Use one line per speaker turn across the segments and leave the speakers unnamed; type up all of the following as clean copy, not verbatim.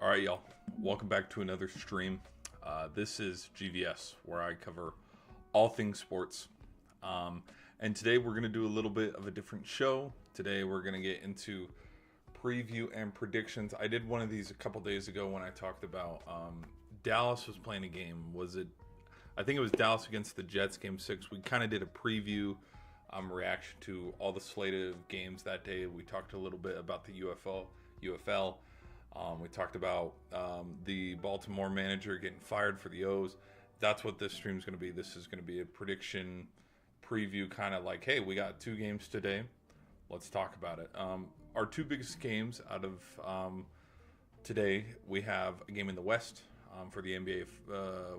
All right, y'all. Welcome back to another stream. This is GVS, where I cover all things sports. And today we're going to do a little bit of a different show. Today we're going to get into preview and predictions. I did one of these a couple days ago when I talked about Dallas was playing a game. I think it was Dallas against the Jets, Game 6. We kind of did a preview reaction to all the slated games that day. We talked a little bit about the UFL. We talked about the Baltimore manager getting fired for the O's. That's what this stream is going to be. This is going to be a prediction preview, kind of like, hey, we got two games today. Let's talk about it. Our two biggest games out of today, we have a game in the West for the NBA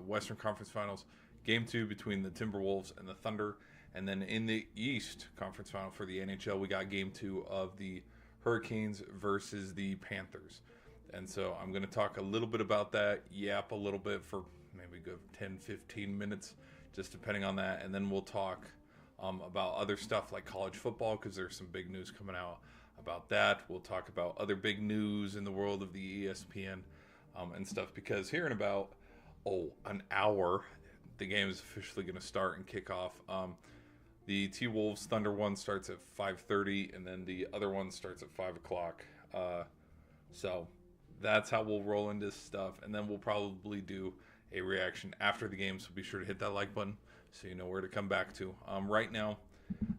Western Conference Finals. Game 2 between the Timberwolves and the Thunder. And then in the East Conference Final for the NHL, we got Game 2 of the Hurricanes versus the Panthers. And so I'm going to talk a little bit about that, yap a little bit for maybe go 10, 15 minutes, just depending on that. And then we'll talk about other stuff like college football, because there's some big news coming out about that. We'll talk about other big news in the world of the ESPN and stuff, because here in about, an hour, the game is officially going to start and kick off. The T-Wolves Thunder one starts at 5:30, and then the other one starts at 5 o'clock. So that's how we'll roll into stuff, and then we'll probably do a reaction after the game, so be sure to hit that like button so you know where to come back to. Right now,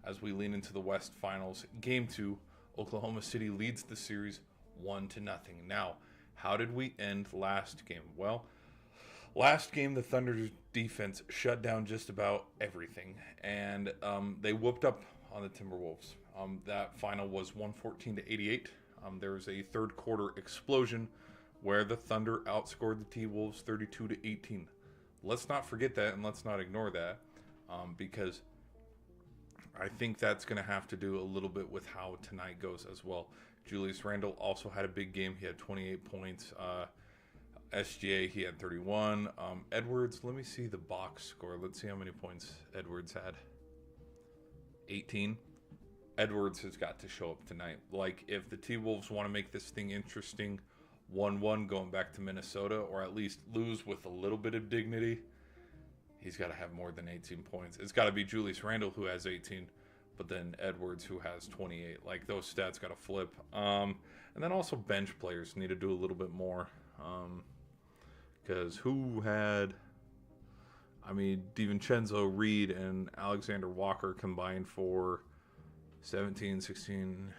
as we lean into the West Finals, Game 2, Oklahoma City leads the series 1-0. Now, how did we end last game? Well, last game, the Thunder's defense shut down just about everything, and they whooped up on the Timberwolves. That final was 114-88. There was a third quarter explosion where the Thunder outscored the T-Wolves 32-18. Let's not forget that, and let's not ignore that, because I think that's going to have to do a little bit with how tonight goes as well. Julius Randle also had a big game. He had 28 points. SGA, he had 31. Edwards, let me see the box score. Let's see how many points Edwards had. 18. Edwards has got to show up tonight. Like, if the T-Wolves want to make this thing interesting, 1-1 going back to Minnesota, or at least lose with a little bit of dignity, he's got to have more than 18 points. It's got to be Julius Randle who has 18, but then Edwards who has 28. Like, those stats got to flip. And then also bench players need to do a little bit more. Because who had, DiVincenzo, Reed, and Alexander Walker combined for 17, 16,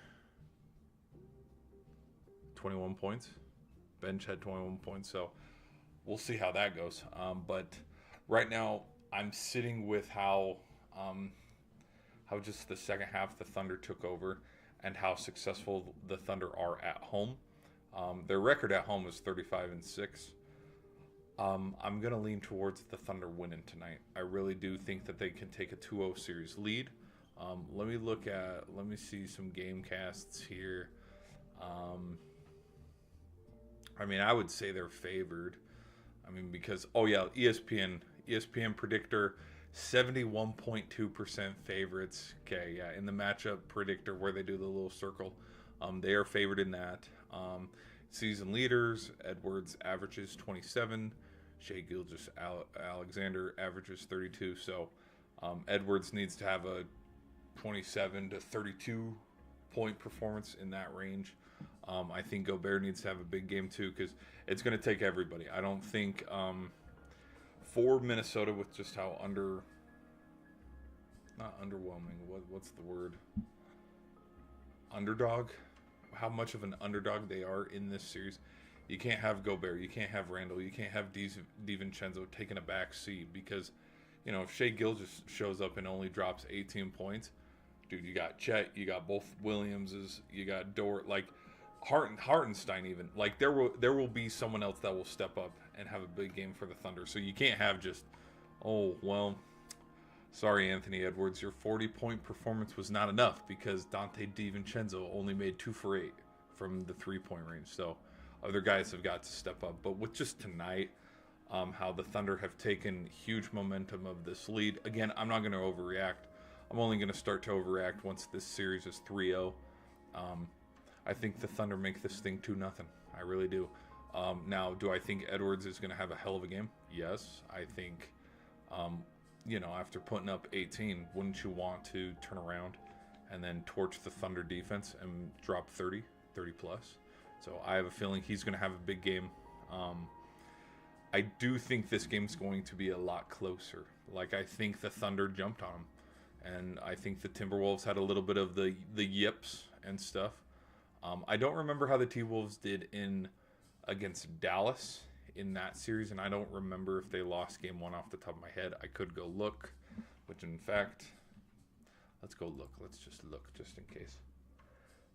21 points. Bench had 21 points, so we'll see how that goes. But right now, I'm sitting with how just the second half the Thunder took over and how successful the Thunder are at home. Their record at home is 35-6. I'm going to lean towards the Thunder winning tonight. I really do think that they can take a 2-0 series lead. Let me see some game casts here. I would say they're favored. Because, ESPN predictor, 71.2% favorites. Okay, yeah, in the matchup predictor where they do the little circle, they are favored in that. Season leaders, Edwards averages 27. Shai Gilgeous-Alexander averages 32. So Edwards needs to have a 27 to 32 point performance in that range. I think Gobert needs to have a big game too, because it's going to take everybody. I don't think for Minnesota, with just how not underwhelming, what's the word? Underdog? How much of an underdog they are in this series. You can't have Gobert, you can't have Randall, you can't have DiVincenzo taking a back seat, because, if Shai Gilgeous shows up and only drops 18 points, dude, you got Chet, you got both Williamses, you got Dort, like Hartenstein even. Like, there will be someone else that will step up and have a big game for the Thunder. So you can't have just, sorry, Anthony Edwards, your 40-point performance was not enough because Dante DiVincenzo only made 2 for 8 from the 3-point range. So other guys have got to step up. But with just tonight, how the Thunder have taken huge momentum of this lead. Again, I'm not going to overreact. I'm only going to start to overreact once this series is 3-0. I think the Thunder make this thing 2-0. I really do. Now, do I think Edwards is going to have a hell of a game? Yes. I think, after putting up 18, wouldn't you want to turn around and then torch the Thunder defense and drop 30 plus? So I have a feeling he's going to have a big game. I do think this game's going to be a lot closer. Like, I think the Thunder jumped on him. And I think the Timberwolves had a little bit of the yips and stuff. I don't remember how the T-Wolves did against Dallas in that series, and I don't remember if they lost game 1 off the top of my head. I could go look, which in fact, let's go look. Let's just look just in case.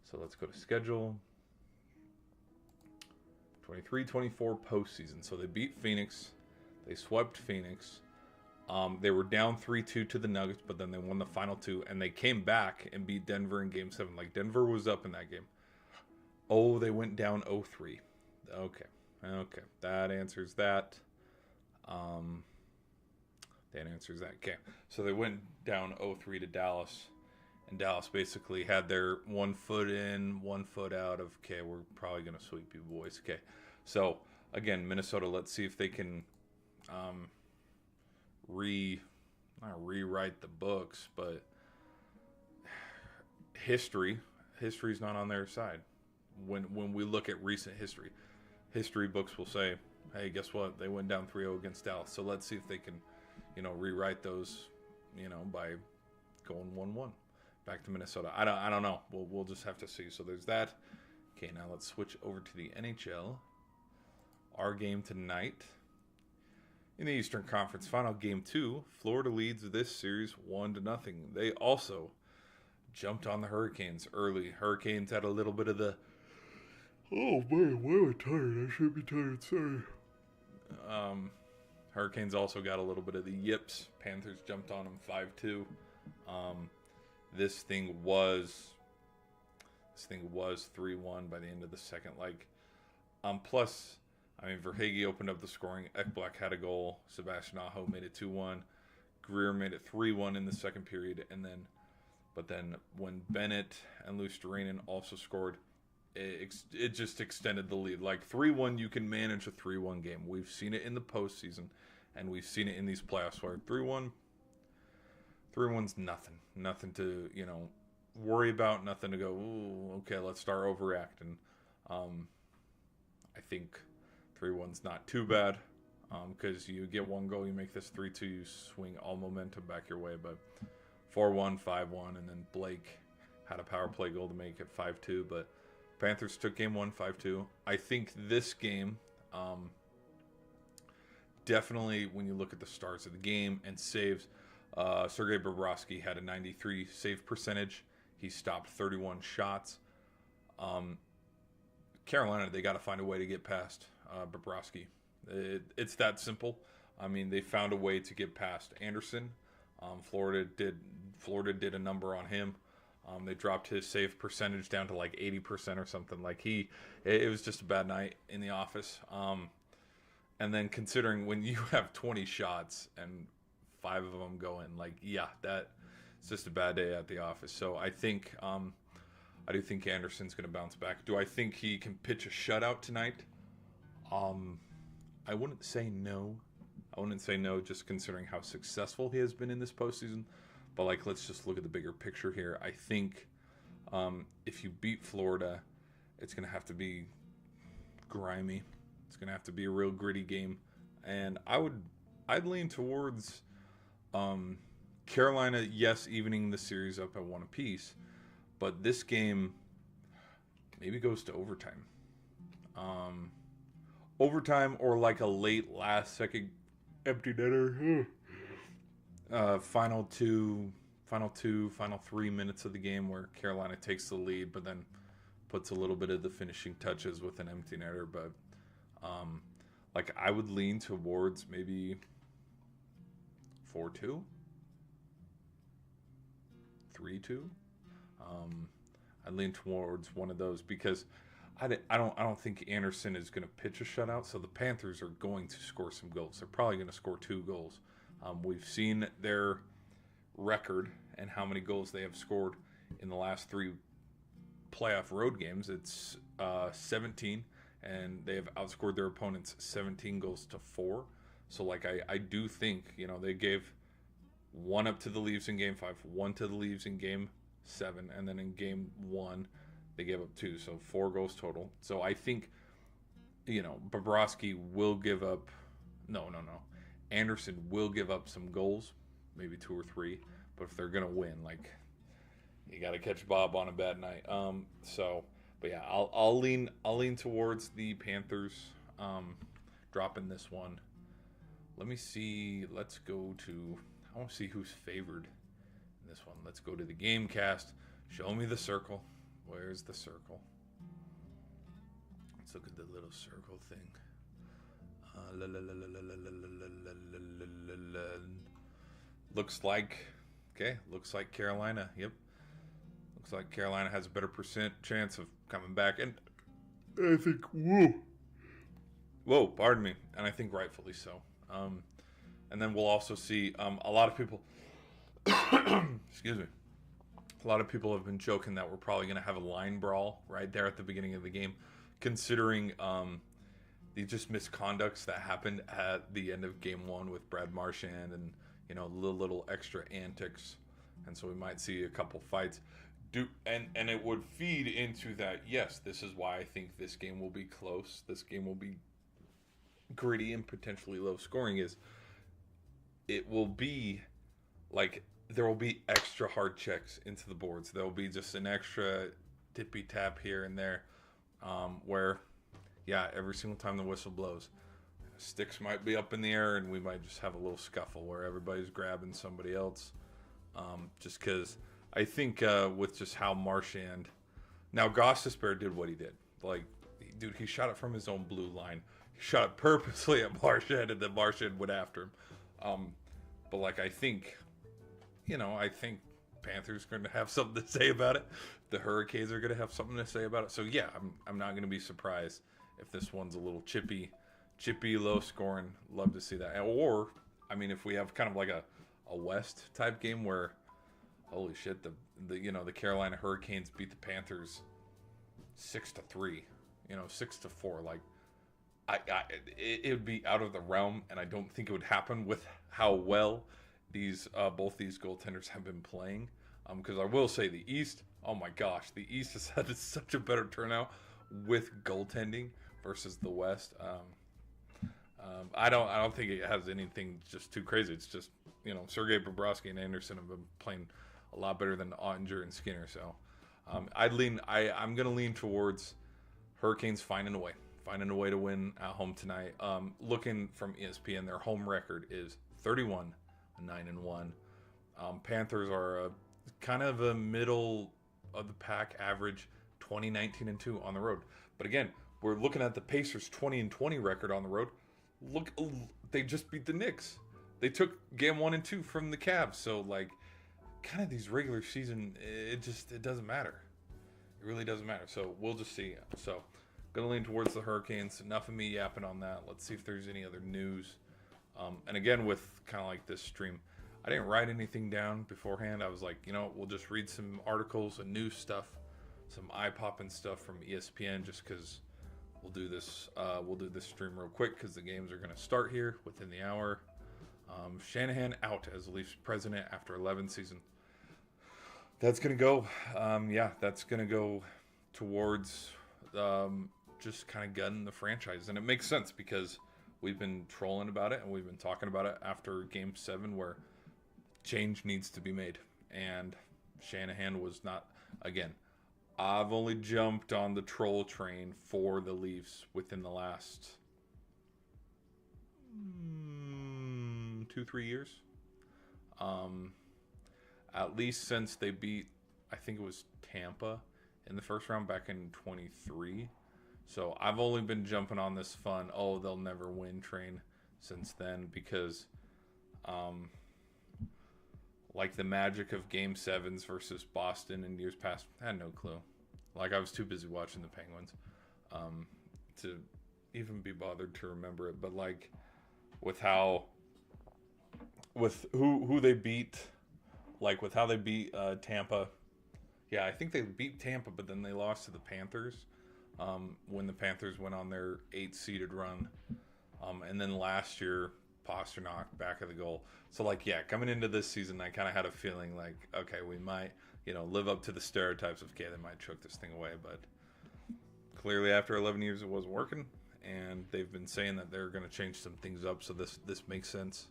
So let's go to schedule. 23-24 postseason. So they beat Phoenix. They swept Phoenix. They were down 3-2 to the Nuggets, but then they won the final 2, and they came back and beat Denver in Game 7. Like, Denver was up in that game. Oh, they went down 0-3. Okay. That answers that. Okay. So they went down 0-3 to Dallas, and Dallas basically had their 1 foot in, 1 foot out of, okay, we're probably going to sweep you boys. Okay. So, again, Minnesota, let's see if they can not rewrite the books, but history's not on their side. When we look at recent history books will say, hey, guess what? They went down 3-0 against Dallas. So let's see if they can, rewrite those, by going 1-1 back to Minnesota. I don't know. We'll just have to see. So there's that. Okay, now let's switch over to the NHL. Our game tonight. In the Eastern Conference Final, Game 2, Florida leads this series 1-0. They also jumped on the Hurricanes early. Hurricanes had a little bit of the, oh man, why am I tired? I should be tired, sorry. Hurricanes also got a little bit of the yips. Panthers jumped on them 5-2. This thing was 3-1 by the end of the second leg. Plus, Verhaeghe opened up the scoring. Ekblad had a goal. Sebastian Aho made it 2-1. Greer made it 3-1 in the second period. But then when Bennett and Luostarinen also scored, it just extended the lead. Like 3-1, you can manage a 3-1 game. We've seen it in the postseason, and we've seen it in these playoffs where 3-1's nothing to worry about, nothing to go, ooh, okay, let's start overreacting. I think 3-1's not too bad because you get 1 goal, you make this 3-2, you swing all momentum back your way. But 4-1, 5-1, and then Blake had a power play goal to make it 5-2. But Panthers took game 1, 5-2. I think this game, definitely when you look at the stars of the game and saves, Sergei Bobrovsky had a 93 save percentage. He stopped 31 shots. Carolina, they got to find a way to get past Bobrovsky. It's that simple. They found a way to get past Anderson. Florida did a number on him. They dropped his save percentage down to like 80% or something. Like it was just a bad night in the office. And then considering when you have 20 shots and 5 of them go in, it's just a bad day at the office. So I think I do think Anderson's going to bounce back. Do I think he can pitch a shutout tonight? I wouldn't say no. Just considering how successful he has been in this postseason. But let's just look at the bigger picture here. I think if you beat Florida, it's going to have to be grimy. It's going to have to be a real gritty game. And I'd lean towards Carolina, yes, evening the series up at 1 apiece. But this game maybe goes to overtime. Overtime or like a late last second empty netter. Final 3 minutes of the game where Carolina takes the lead, but then puts a little bit of the finishing touches with an empty netter. But I would lean towards maybe 4-2, 3-2. I lean towards one of those because I don't think Anderson is going to pitch a shutout. So the Panthers are going to score some goals. They're probably going to score 2 goals. We've seen their record and how many goals they have scored in the last 3 playoff road games. It's 17, and they have outscored their opponents 17 goals to 4. So, like, I do think, they gave one up to the Leafs in Game 5, one to the Leafs in Game 7, and then in Game 1, they gave up 2. So, 4 goals total. So, I think, Bobrovsky will give up... No. Anderson will give up some goals, maybe 2 or 3. But if they're going to win, like, you got to catch Bob on a bad night. But yeah, I'll lean towards the Panthers dropping this one. Let me see. Let's go to... I want to see who's favored in this one. Let's go to the game cast. Show me the circle. Where's the circle? Let's look at the little circle thing. Looks like Carolina. Yep. Looks like Carolina has a better chance of coming back. And I think, whoa, pardon me. And I think rightfully so. And then we'll also see a lot of people, excuse me, a lot of people have been joking that we're probably going to have a line brawl right there at the beginning of the game, considering the just misconducts that happened at the end of Game 1 with Brad Marchand and, little extra antics. And so we might see a couple fights. And it would feed into that, yes, this is why I think this game will be close. This game will be gritty and potentially low scoring. Is it will be like there will be extra hard checks into the boards. There will be just an extra tippy tap here and there where, yeah, every single time the whistle blows, sticks might be up in the air and we might just have a little scuffle where everybody's grabbing somebody else. Just because I think with just how Marchand... Now, Gostisbehere did what he did. Like, dude, he shot it from his own blue line. He shot it purposely at Marchand, and then Marchand went after him. But, like, I think Panthers are going to have something to say about it. The Hurricanes are going to have something to say about it. So, yeah, I'm not going to be surprised if this one's a little chippy, low scoring. Love to see that. Or, I mean, if we have kind of like a West type game where, holy shit, the Carolina Hurricanes beat the Panthers 6-3, 6-4. Like, it would be out of the realm, and I don't think it would happen with how well both these goaltenders have been playing. Because I will say the East, oh my gosh, the East has had such a better turnout with goaltending versus the West. I don't think it has anything just too crazy. It's just, Sergei Bobrovsky and Anderson have been playing a lot better than Ottinger and Skinner. So I'm going to lean towards Hurricanes finding a way to win at home tonight. Looking from ESPN, their home record is 31-9-1. Panthers are kind of a middle of the pack average, 20-19-2 on the road. But again, we're looking at the Pacers' 20-20 record on the road. Look, they just beat the Knicks. They took game 1 and 2 from the Cavs. So, like, kind of these regular season, it doesn't matter. It really doesn't matter. So we'll just see. So going to lean towards the Hurricanes. Enough of me yapping on that. Let's see if there's any other news. And again, with kind of like this stream, I didn't write anything down beforehand. I was like, we'll just read some articles and news stuff, some eye-popping stuff from ESPN, just because we'll do this stream real quick because the games are going to start here within the hour. Shanahan out as Leafs president after 11 seasons. That's going to go, that's going to go towards just kind of gutting the franchise. And it makes sense because we've been trolling about it and we've been talking about it after Game 7 where change needs to be made. And Shanahan was not, again, I've only jumped on the troll train for the Leafs within the last 2-3 years. At least since they beat, I think it was Tampa in the first round back in 23. So I've only been jumping on this fun, they'll never win train since then because like the magic of Game 7s versus Boston in years past, I had no clue. Like I was too busy watching the Penguins to even be bothered to remember it. But like with who they beat, like with how they beat Tampa. Yeah, I think they beat Tampa, but then they lost to the Panthers. when the Panthers went on their 8-seeded run. And then last year, Pasternak back of the goal. So, like, yeah, coming into this season, I kind of had a feeling like, okay, we might, live up to the stereotypes of, okay, they might choke this thing away. But clearly after 11 years, it wasn't working. And they've been saying that they're going to change some things up. So this makes sense.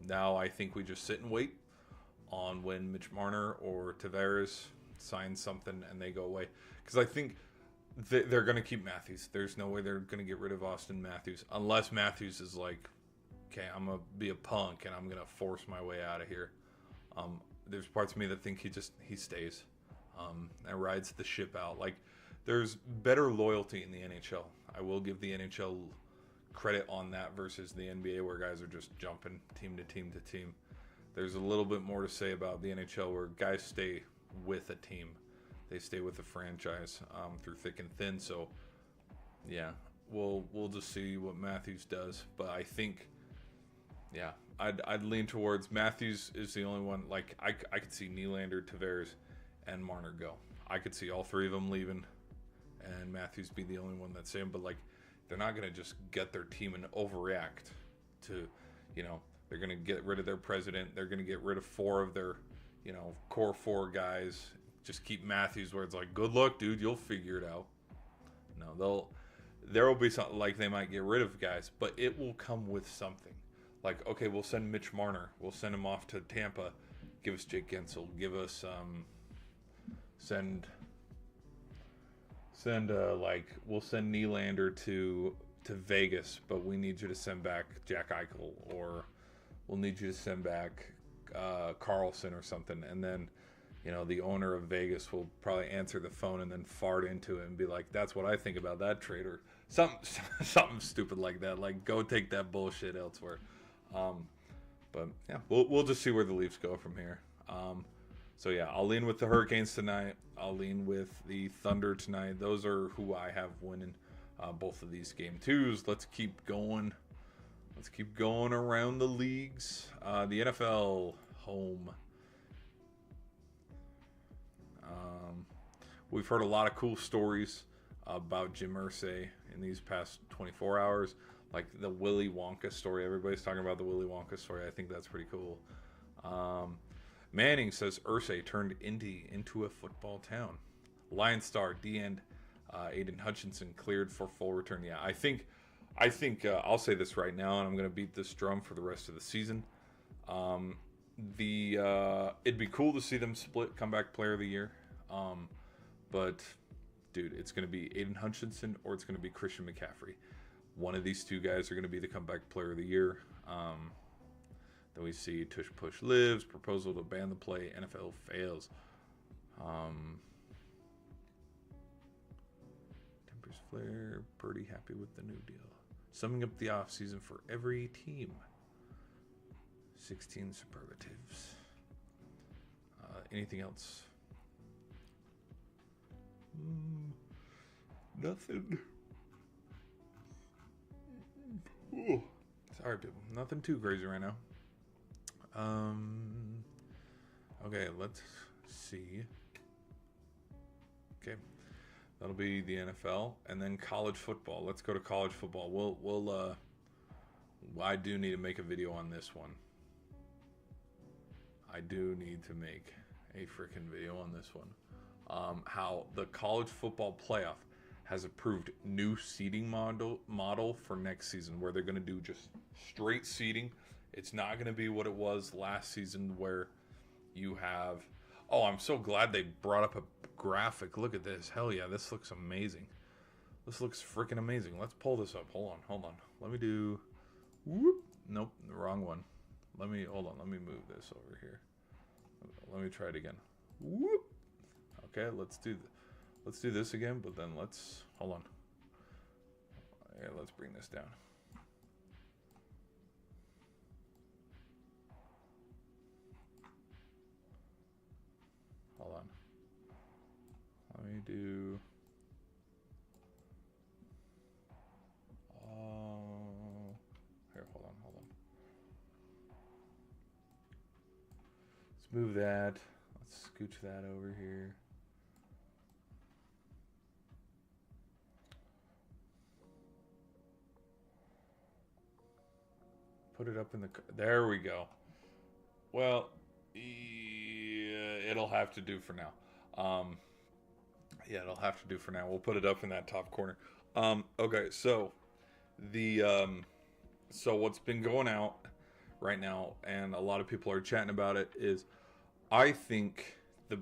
Now I think we just sit and wait on when Mitch Marner or Tavares sign something and they go away. Because I think they're going to keep Matthews. There's no way they're going to get rid of Austin Matthews. Unless Matthews is like, okay, I'm going to be a punk and I'm going to force my way out of here. There's parts of me that think he stays and rides the ship out. Like, there's better loyalty in the NHL. I will give the NHL credit on that versus the NBA where guys are just jumping team to team to team. There's a little bit more to say about the NHL where guys stay with a team. They stay with the franchise through thick and thin. So, yeah, we'll just see what Matthews does. But I think, yeah, I'd lean towards Matthews is the only one. Like, I could see Nylander, Tavares, and Marner go. I could see all three of them leaving and Matthews be the only one that's saying. But, like, they're not going to just get their team and overreact to, they're going to get rid of their president. They're going to get rid of 4 of their, core 4 guys. Just keep Matthews where it's like, good luck, dude. You'll figure it out. No, there will be something like they might get rid of guys, but it will come with something. Like, okay, we'll send Mitch Marner. We'll send him off to Tampa. Give us Jake Gensel. Give us we'll send Nylander to Vegas, but we need you to send back Jack Eichel, or we'll need you to send back Carlson or something, and then. The owner of Vegas will probably answer the phone and then fart into it and be like, that's what I think about that trade, or something stupid like that. Like, go take that bullshit elsewhere. But, yeah, we'll just see where the Leafs go from here. So, yeah, I'll lean with the Hurricanes tonight. I'll lean with the Thunder tonight. Those are who I have winning both of these game twos. Let's keep going. Let's keep going around the leagues. The NFL home. We've heard a lot of cool stories about Jim Irsay in these past 24 hours, like the Willy Wonka story. Everybody's talking about the Willy Wonka story. I think that's pretty cool. Manning says Irsay turned Indy into a football town. Lion star D-end Aiden Hutchinson cleared for full return. Yeah, I think I'll say this right now, and I'm going to beat this drum for the rest of the season. It'd be cool to see them split comeback player of the year. But, dude, it's going to be Aiden Hutchinson or it's going to be Christian McCaffrey. One of these two guys are going to be the comeback player of the year. Then we see Tush Push lives, proposal to ban the play, NFL fails. Tempers flare, Purdy happy with the new deal. Summing up the offseason for every team. 16 superlatives. Anything else? Nothing. Ooh. Sorry, people. Nothing too crazy right now. Okay, let's see. Okay, that'll be the NFL, and then college football. Let's go to college football. I do need to make a video on this one. I do need to make a freaking video on this one. How the college football playoff has approved new seeding model for next season, where they're going to do just straight seeding. It's not going to be what it was last season, where you have... Oh, I'm so glad they brought up a graphic. Look at this. Hell yeah, this looks amazing. This looks freaking amazing. Let's pull this up. Hold on. Let me do... Whoop. Nope, the wrong one. Hold on. Let me move this over here. Let me try it again. Whoop. Okay, let's do this again, but then hold on. Yeah, let's bring this down. Hold on. Let me do. Here, hold on. Let's move that. Let's scooch that over here. Put it up in the. There we go. Well, yeah, it'll have to do for now. Yeah, it'll have to do for now. We'll put it up in that top corner. Okay, so so what's been going out right now, and a lot of people are chatting about it, is I think the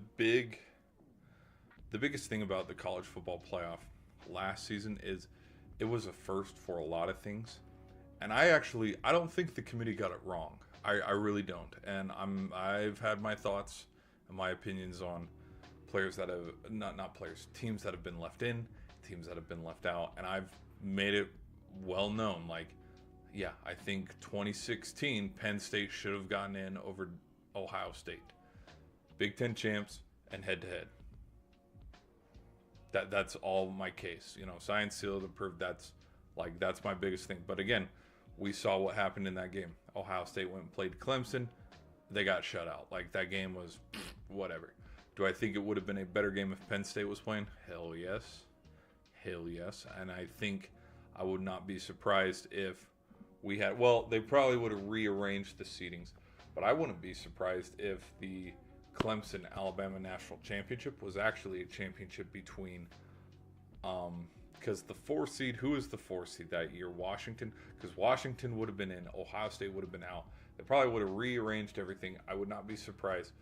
biggest thing about the college football playoff last season is it was a first for a lot of things. And I don't think the committee got it wrong. I really don't. And I've had my thoughts and my opinions on players that have not players, teams that have been left in, teams that have been left out, and I've made it well known. Like, yeah, I think 2016 Penn State should have gotten in over Ohio State. Big Ten champs and head to head. That's all my case. Signed, sealed, approved. That's my biggest thing. But again, we saw what happened in that game. Ohio State went and played Clemson. They got shut out. Like, that game was whatever. Do I think it would have been a better game if Penn State was playing? Hell yes. Hell yes. And I think I would not be surprised if we had... Well, they probably would have rearranged the seedings. But I wouldn't be surprised if the Clemson-Alabama National Championship was actually a championship between... because the 4 seed, who is the 4 seed that year? Washington. Because Washington would have been in. Ohio State would have been out. They probably would have rearranged everything. I would not be surprised.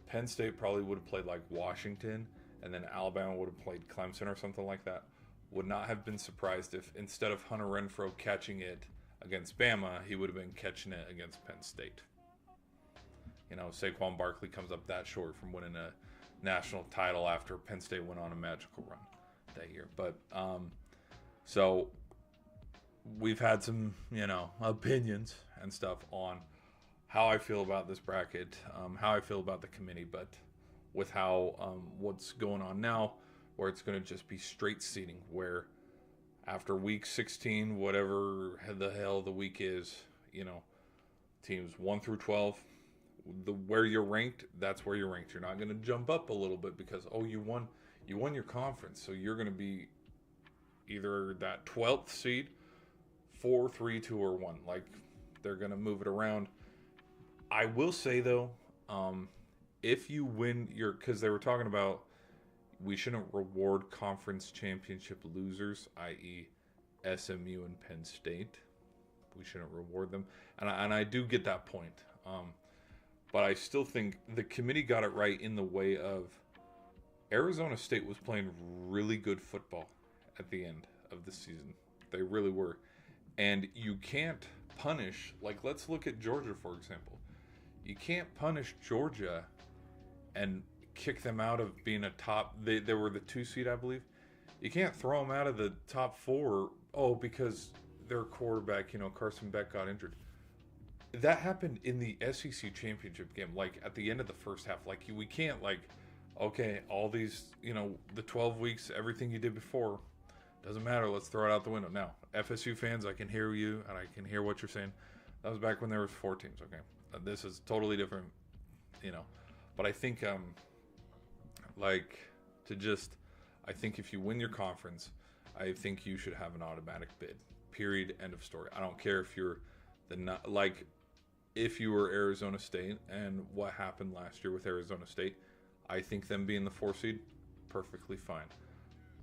Penn State probably would have played like Washington, and then Alabama would have played Clemson or something like that. Would not have been surprised if instead of Hunter Renfrow catching it against Bama, he would have been catching it against Penn State. Saquon Barkley comes up that short from winning a national title after Penn State went on a magical run that year. But so we've had some opinions and stuff on how I feel about this bracket, how I feel about the committee, but with how what's going on now, where it's going to just be straight seeding, where after week 16, whatever the hell the week is, teams 1 through 12, where you're ranked, that's where you're ranked. You're not going to jump up a little bit because you won your conference, so you're going to be either that 12th seed, 4, 3, 2, or 1. Like, they're going to move it around. I will say, though, if you win because they were talking about we shouldn't reward conference championship losers, i.e. SMU and Penn State. We shouldn't reward them. And I do get that point. But I still think the committee got it right in the way of Arizona State was playing really good football at the end of the season. They really were. And you can't punish, like, let's look at Georgia, for example. You can't punish Georgia and kick them out of being a top... They were the 2 seed, I believe. You can't throw them out of the top 4, because their quarterback, Carson Beck, got injured. That happened in the SEC championship game, like, at the end of the first half. Like, we can't, like, okay, all these, the 12 weeks, everything you did before, doesn't matter, let's throw it out the window. Now, FSU fans, I can hear you, and I can hear what you're saying. That was back when there was 4 teams, okay? This is totally different, But I think, I think if you win your conference, I think you should have an automatic bid. Period. End of story. I don't care if you're if you were Arizona State and what happened last year with Arizona State, I think them being the 4 seed, perfectly fine.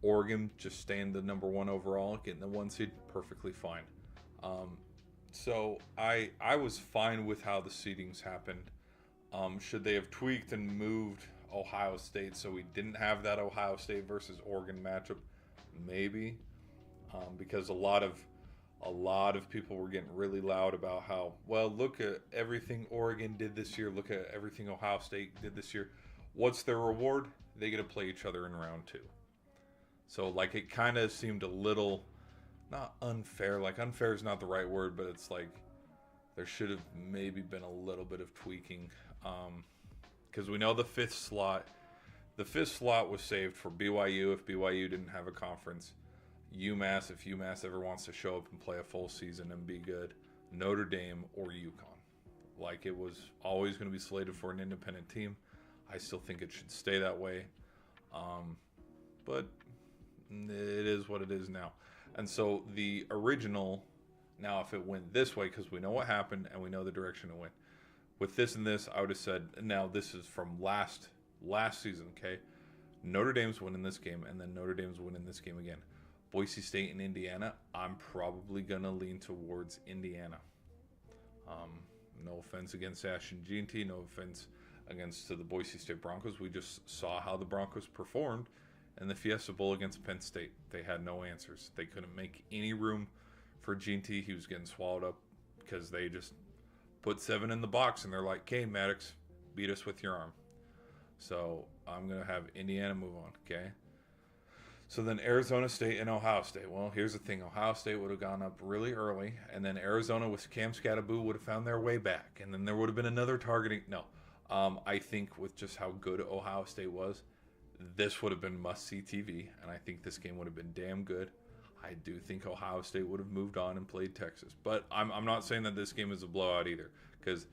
Oregon just staying the number 1 overall, getting the 1 seed, perfectly fine. So I was fine with how the seedings happened. Should they have tweaked and moved Ohio State so we didn't have that Ohio State versus Oregon matchup? Maybe, because a lot of people were getting really loud about how, well, look at everything Oregon did this year, look at everything Ohio State did this year. What's their reward? They get to play each other in round 2. So, like, it kind of seemed a little, not unfair, like, unfair is not the right word, but it's like there should have maybe been a little bit of tweaking, because we know the 5th slot was saved for BYU if BYU didn't have a conference, UMass if UMass ever wants to show up and play a full season and be good, Notre Dame or UConn. Like, it was always going to be slated for an independent team. I still think it should stay that way, but it is what it is now. And so the original Now, if it went this way, because we know what happened and we know the direction it went, with this and this, I would have said, now this is from last season, okay? Notre Dame's winning this game, and then Notre Dame's winning this game again. Boise State and Indiana, I'm probably going to lean towards Indiana. No offense against Ash and G&T, no offense against the Boise State Broncos. We just saw how the Broncos performed in the Fiesta Bowl against Penn State. They had no answers. They couldn't make any room for G&T. He was getting swallowed up because they just put 7 in the box, and they're like, okay, Maddox, beat us with your arm. So I'm going to have Indiana move on, okay? So then Arizona State and Ohio State. Well, here's the thing. Ohio State would have gone up really early, and then Arizona with Cam Scattaboo would have found their way back, and then there would have been another targeting. No. I think with just how good Ohio State was, this would have been must-see TV, and I think this game would have been damn good. I do think Ohio State would have moved on and played Texas. But I'm not saying that this game is a blowout either, because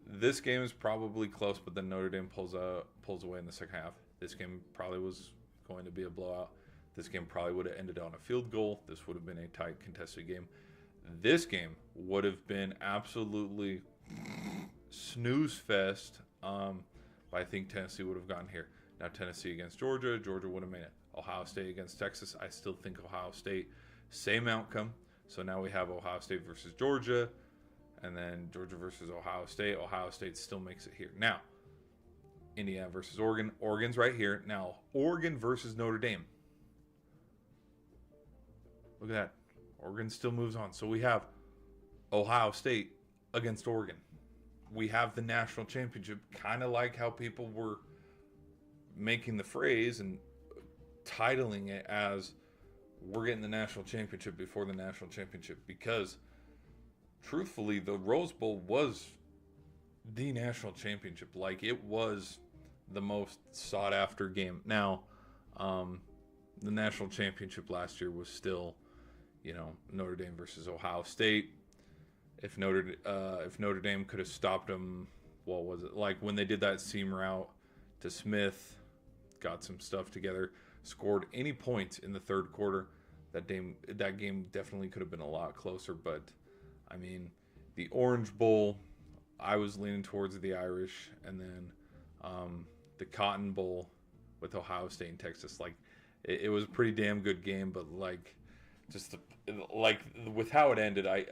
this game is probably close, but then Notre Dame pulls away in the second half. This game probably was going to be a blowout. This game probably would have ended on a field goal. This would have been a tight, contested game. This game would have been absolutely snooze fest. But I think Tennessee would have gotten here. Now Tennessee against Georgia. Georgia would have made it. Ohio State against Texas. I still think Ohio State, same outcome. So now we have Ohio State versus Georgia. And then Georgia versus Ohio State. Ohio State still makes it here. Now, Indiana versus Oregon. Oregon's right here. Now, Oregon versus Notre Dame. Look at that. Oregon still moves on. So we have Ohio State against Oregon. We have the national championship, kind of like how people were making the phrase and titling it as we're getting the national championship before the national championship, because truthfully, the Rose Bowl was the national championship. Like, it was the most sought after game. Now, the national championship last year was still, Notre Dame versus Ohio State. If Notre Dame could have stopped them, what was it? Like when they did that seam route to Smith, got some stuff together, scored any points in the third quarter, that game definitely could have been a lot closer. But, I mean, the Orange Bowl, I was leaning towards the Irish, and then the Cotton Bowl with Ohio State and Texas. Like, it was a pretty damn good game, but with how it ended, I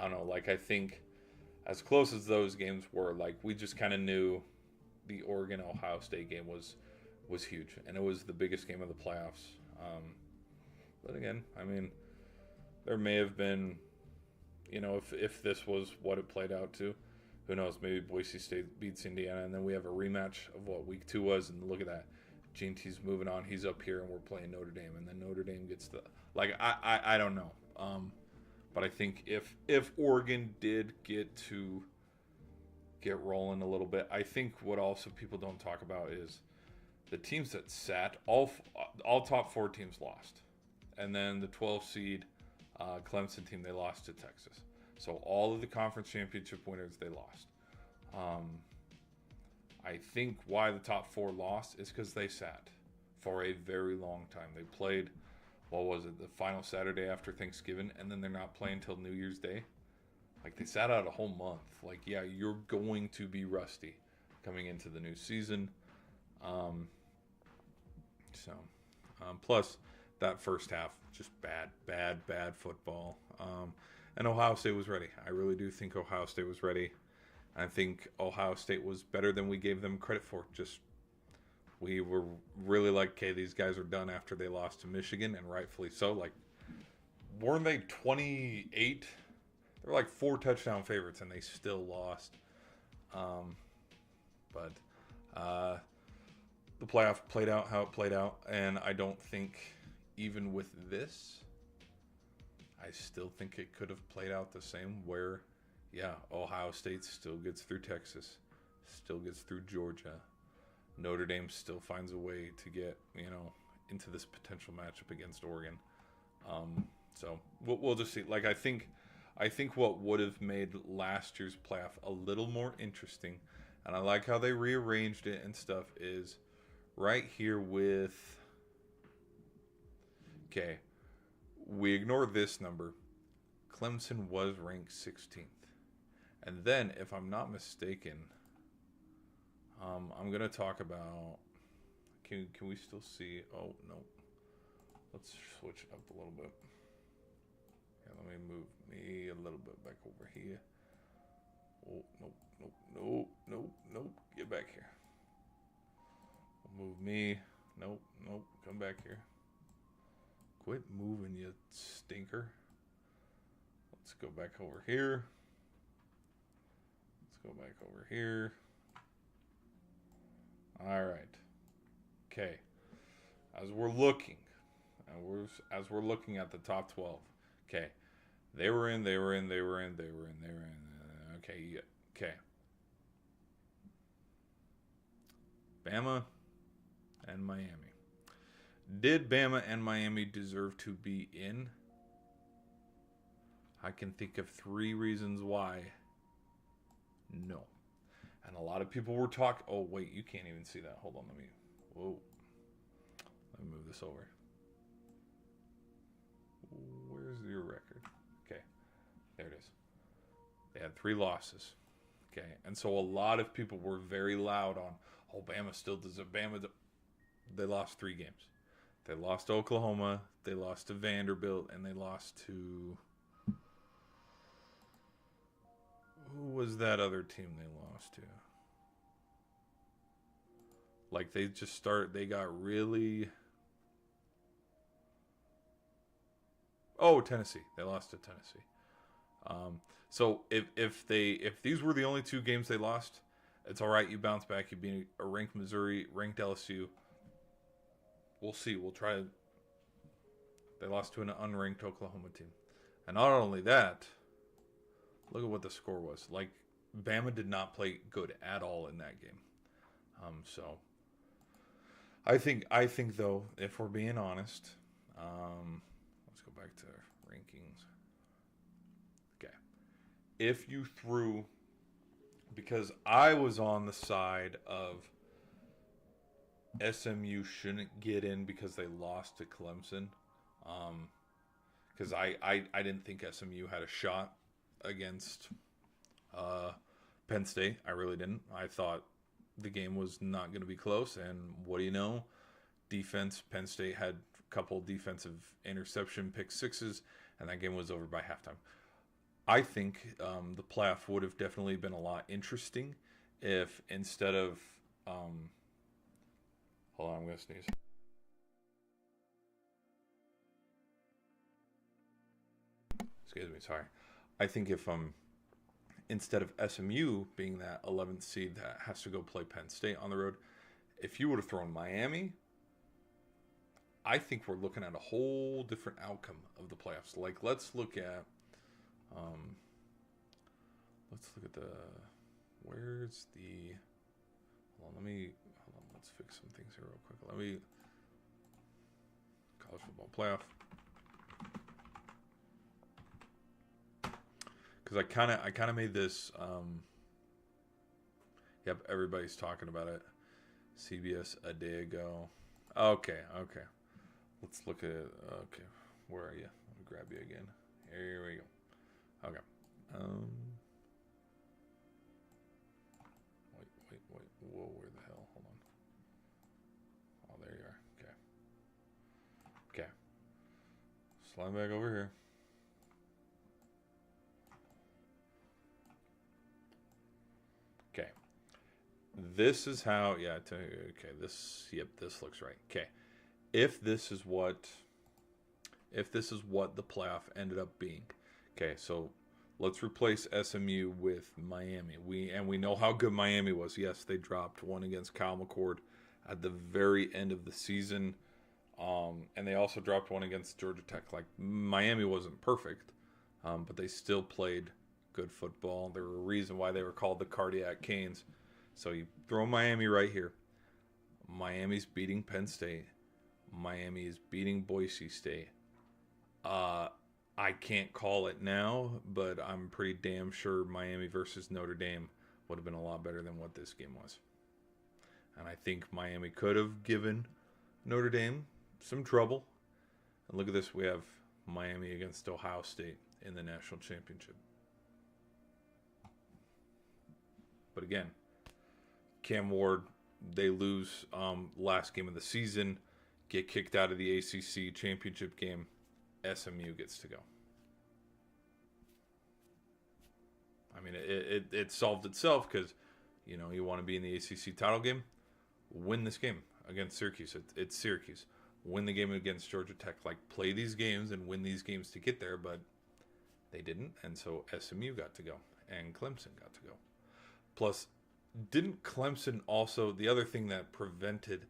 don't know. Like, I think as close as those games were, like, we just kind of knew the Oregon-Ohio State game was huge, and it was the biggest game of the playoffs. But again, I mean, there may have been, if this was what it played out to, who knows? Maybe Boise State beats Indiana, and then we have a rematch of what week 2 was, and look at that. G&T's moving on. He's up here, and we're playing Notre Dame, and then Notre Dame gets I don't know. But I think if Oregon did get rolling a little bit, I think what also people don't talk about is the teams that sat, all top 4 teams lost. And then the 12 seed Clemson team, they lost to Texas. So all of the conference championship winners, they lost. I think why the top 4 lost is because they sat for a very long time. They played, what was it, the final Saturday after Thanksgiving, and then they're not playing until New Year's Day. Like, they sat out a whole month. Like, yeah, you're going to be rusty coming into the new season. Plus, that first half, just bad football. And Ohio State was ready. I really do think Ohio State was ready. I think Ohio State was better than we gave them credit for. Just, we were really like, okay, these guys are done after they lost to Michigan, and rightfully so. Like, weren't they 28? They're like 4 touchdown favorites, and they still lost. But the playoff played out how it played out, and I don't think even with this, I still think it could have played out the same where, yeah, Ohio State still gets through Texas, still gets through Georgia. Notre Dame still finds a way to get, into this potential matchup against Oregon. So we'll just see. Like, I think what would have made last year's playoff a little more interesting, and I like how they rearranged it and stuff, is right here with, okay, we ignore this number. Clemson was ranked 16th. And then, if I'm not mistaken, I'm going to talk about... Can we still see... Oh, no. Let's switch it up a little bit. Yeah, let me move me a little bit back over here. Oh, nope. Get back here. Move me. Nope. Come back here. Quit moving, you stinker. Let's go back over here. All right. Okay. As we're looking at the top 12. Okay. They were in. Okay. Yeah. Okay. Bama and Miami. Did Bama and Miami deserve to be in? I can think of 3 reasons why. No. And a lot of people were talking... Oh, wait, you can't even see that. Hold on, Whoa. Let me move this over. Where's your record? Okay, there it is. They had 3 losses. Okay, and so a lot of people were very loud on, oh, Bama still does it. They lost 3 games. They lost to Oklahoma, they lost to Vanderbilt, and they lost to... Who was that other team they lost to? Like, they got really... Oh, Tennessee. They lost to Tennessee. So if these were the only 2 games they lost, it's all right. You bounce back. You beat a ranked Missouri, ranked LSU. We'll see. We'll try. They lost to an unranked Oklahoma team, and not only that, look at what the score was. Like, Bama did not play good at all in that game. So I think though, if we're being honest, let's go back to rankings. Okay. If you threw, because I was on the side of SMU shouldn't get in because they lost to Clemson. Because I didn't think SMU had a shot against Penn State. I really didn't. I thought the game was not going to be close. And what do you know? Defense, Penn State had a couple defensive interception pick sixes, and that game was over by halftime. I think the playoff would have definitely been a lot interesting if instead of... hold on, I'm going to sneeze. Excuse me, sorry. I think if instead of SMU being that 11th seed that has to go play Penn State on the road, if you would have thrown Miami, I think we're looking at a whole different outcome of the playoffs. Like, let's look at where's the... Hold on, let's fix some things here real quick. College football playoff. Because I kind of made this. Yep, everybody's talking about it. CBS a day ago. Okay. Let's look at it. Okay, where are you? Let me grab you again. Here we go. Okay. Wait. Whoa, where the hell? Hold on. Oh, there you are. Okay. Slide back over here. Okay. This is how, yeah, I tell you, okay, this looks right. Okay. If this is what the playoff ended up being. Okay, so let's replace SMU with Miami. We know how good Miami was. Yes, they dropped one against Kyle McCord at the very end of the season. And they also dropped one against Georgia Tech. Like, Miami wasn't perfect, but they still played good football. There were a reason why they were called the Cardiac Canes. So you throw Miami right here. Miami's beating Penn State. Miami is beating Boise State. I can't call it now, but I'm pretty damn sure Miami versus Notre Dame would have been a lot better than what this game was. And I think Miami could have given Notre Dame some trouble. And look at this. We have Miami against Ohio State. in the national championship. But again, Cam Ward, they lose last game of the season, get kicked out of the ACC championship game. SMU gets to go. I mean, it solved itself because, you know, you want to be in the ACC title game, win this game against Syracuse. It's Syracuse. Win the game against Georgia Tech. Like, play these games and win these games to get there, but they didn't, and so SMU got to go, and Clemson got to go. Plus, didn't Clemson also, the other thing that prevented,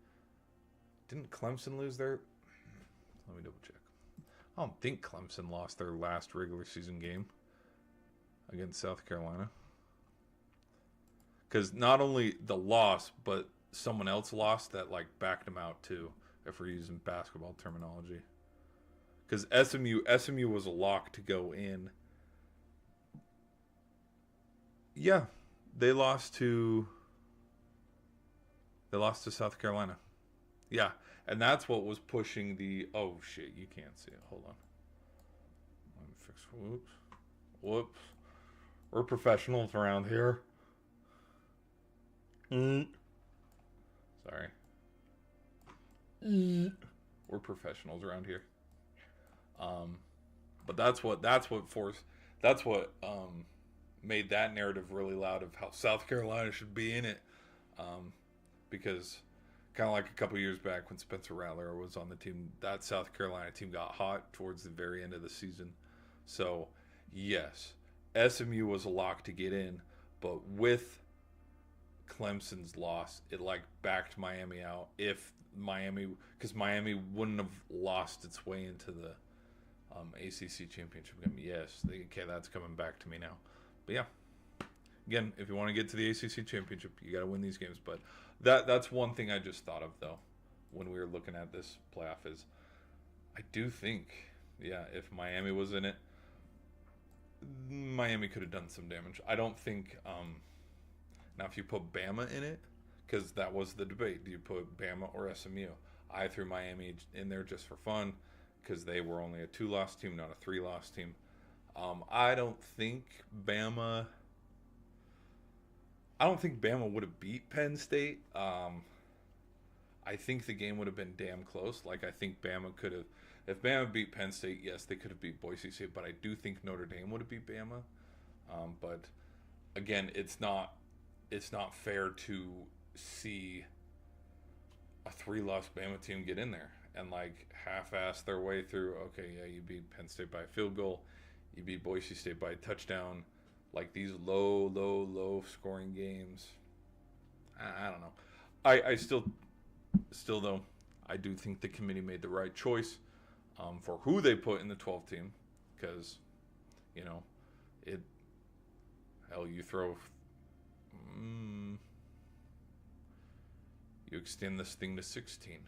didn't Clemson lose their, let me double check. I don't think Clemson lost their last regular season game against South Carolina. Because not only the loss, but someone else lost that, like, backed them out too, if we're using basketball terminology. Because SMU was a lock to go in. Yeah, they lost to South Carolina. Yeah, and that's what was pushing the, oh shit, you can't see it. Hold on. Let me fix, whoops. We're professionals around here. Sorry. We're professionals around here. But that's what made that narrative really loud of how South Carolina should be in it. Because kind of like a couple years back when Spencer Rattler was on the team, that South Carolina team got hot towards the very end of the season. So, yes, SMU was a lock to get in, but with Clemson's loss, it like backed Miami out. Because Miami wouldn't have lost its way into the ACC championship game. Yes, okay, that's coming back to me now. But yeah, again, if you want to get to the ACC championship, you got to win these games. But that's one thing I just thought of though when we were looking at this playoff is I do think, yeah, if Miami was in it, Miami could have done some damage. I don't think. Now, if you put Bama in it, because that was the debate, do you put Bama or SMU? I threw Miami in there just for fun because they were only a 2-loss team, not a 3-loss team. I don't think Bama would have beat Penn State. I think the game would have been damn close. Like, I think Bama could have, if Bama beat Penn State, yes, they could have beat Boise State, but I do think Notre Dame would have beat Bama. But again, it's not fair to see a 3-loss Bama team get in there and like half-ass their way through. Okay, yeah, you beat Penn State by a field goal, you beat Boise State by a touchdown. Like these low scoring games. I don't know. I still though, I do think the committee made the right choice for who they put in the 12 team, because you know you throw. You extend this thing to 16.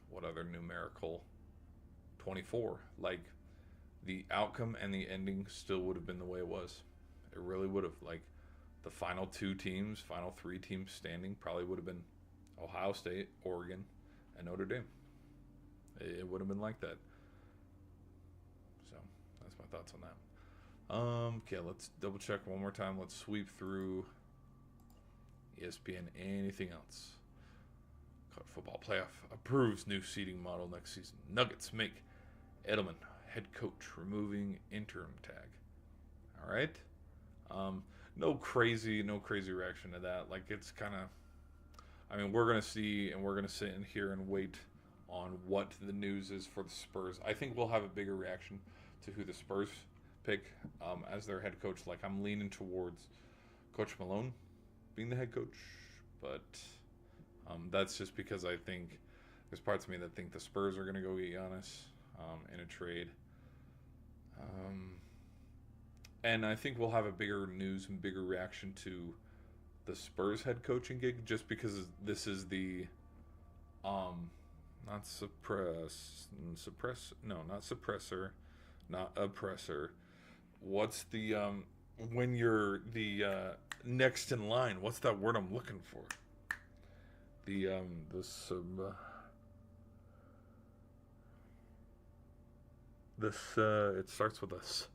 What other numerical? 24. Like, the outcome and the ending still would have been the way it was. It really would have. Like, the final 3 teams standing probably would have been Ohio State, Oregon, and Notre Dame. It would have been like that. So, that's my thoughts on that. Okay, let's double check one more time. Let's sweep through ESPN. Anything else? College football playoff approves new seeding model next season. Nuggets make Edelman head coach, removing interim tag. All right. No crazy reaction to that. Like, it's kind of, I mean, we're gonna see, and we're gonna sit in here and wait on what the news is for the Spurs. I think we'll have a bigger reaction to who the Spurs pick as their head coach. Like, I'm leaning towards Coach Malone being the head coach, but that's just because I think there's parts of me that think the Spurs are going to go get Giannis in a trade. And I think we'll have a bigger news and bigger reaction to the Spurs head coaching gig, just because this is the not oppressor. What's the when you're the next in line? What's that word I'm looking for? It starts with us.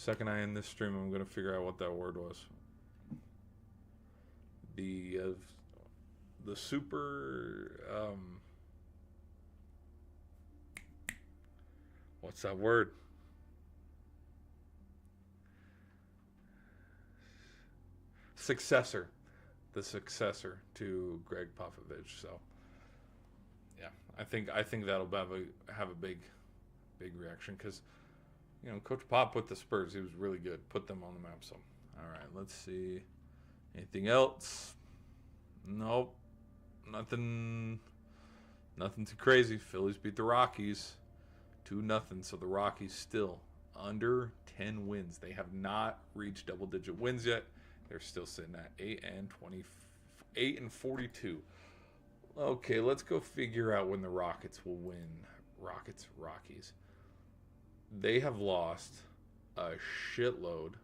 Second I end this stream, I'm going to figure out what that word was. The super, what's that word? Successor. The successor to Greg Popovich. So, yeah, I think that'll have a big reaction because, you know, Coach Pop put the Spurs. He was really good. Put them on the map. So, all right, let's see. Anything else? Nope. Nothing too crazy. Phillies beat the Rockies 2-0. So the Rockies still under 10 wins. They have not reached double-digit wins yet. They're still sitting at 8-42. Okay, let's go figure out when the Rockets will win. Rockies. They have lost a shitload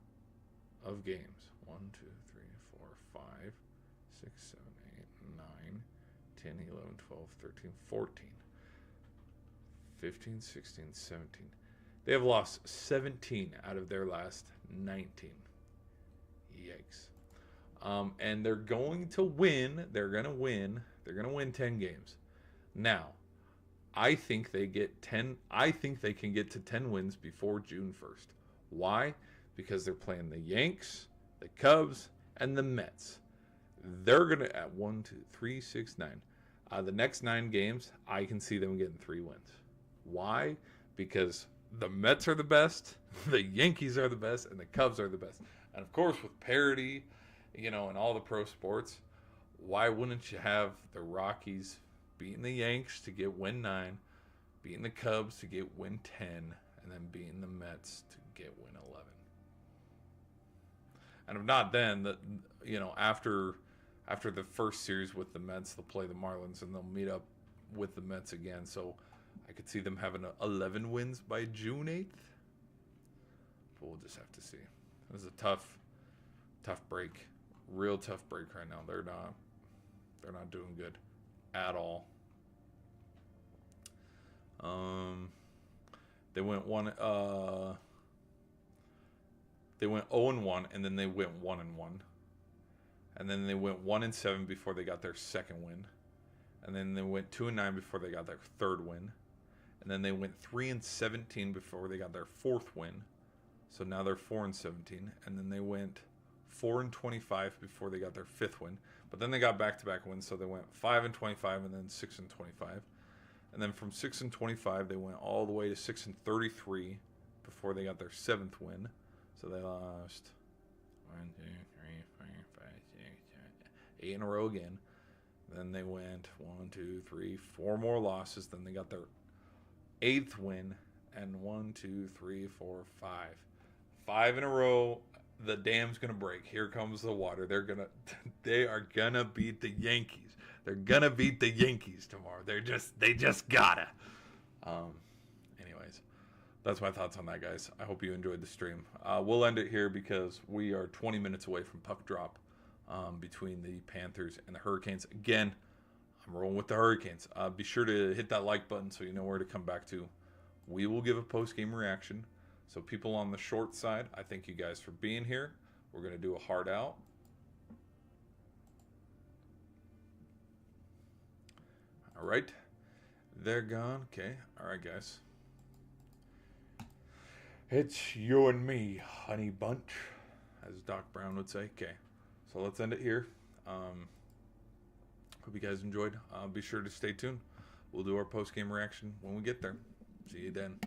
of games. 1, 2, 3, 4, 5, 6, 7, 8, 9, 10, 11, 12, 13, 14, 15, 16, 17. They have lost 17 out of their last 19. Yikes. And they're going to win. They're going to win 10 games. Now, I think they get 10. I think they can get to 10 wins before June 1st. Why? Because they're playing the Yanks, the Cubs, and the Mets. They're going to, at 1, 2, 3, 6, 9. The next 9 games, I can see them getting 3 wins. Why? Because the Mets are the best, the Yankees are the best, and the Cubs are the best. And of course, with parity, you know, in all the pro sports, why wouldn't you have the Rockies beating the Yanks to get win 9, beating the Cubs to get win 10, and then beating the Mets to get win 11? And if not, then after the first series with the Mets, they'll play the Marlins and they'll meet up with the Mets again. So I could see them having 11 wins by June 8th. But we'll just have to see. It was a tough break, real tough break right now. They're not doing good at all. They went 0-1, and then they went 1-1, and then they went 1-7 before they got their second win, and then they went 2-9 before they got their third win, and then they went 3-17 before they got their fourth win. So now they're 4-17, and then they went 4-25 before they got their fifth win. But then they got back-to-back wins, so they went 5-25 and then 6-25. And then from 6-25, they went all the way to 6-33 before they got their seventh win. So they lost 1, 2, 3, 4, 5, 6, 7, 8 in a row again. Then they went 1, 2, 3, 4 more losses. Then they got their eighth win, and 1, 2, 3, 4, 5. 5 in a row. The dam's gonna break. Here comes the water. They are gonna beat the Yankees. They're gonna beat the Yankees tomorrow. They just gotta. Anyways, that's my thoughts on that, guys. I hope you enjoyed the stream. We'll end it here because we are 20 minutes away from puck drop between the Panthers and the Hurricanes. Again, I'm rolling with the Hurricanes. Be sure to hit that like button so you know where to come back to. We will give a post-game reaction. So people on the short side, I thank you guys for being here. We're going to do a hard out. All right. They're gone. Okay. All right, guys. It's you and me, honey bunch, as Doc Brown would say. Okay. So let's end it here. Hope you guys enjoyed. Be sure to stay tuned. We'll do our post-game reaction when we get there. See you then.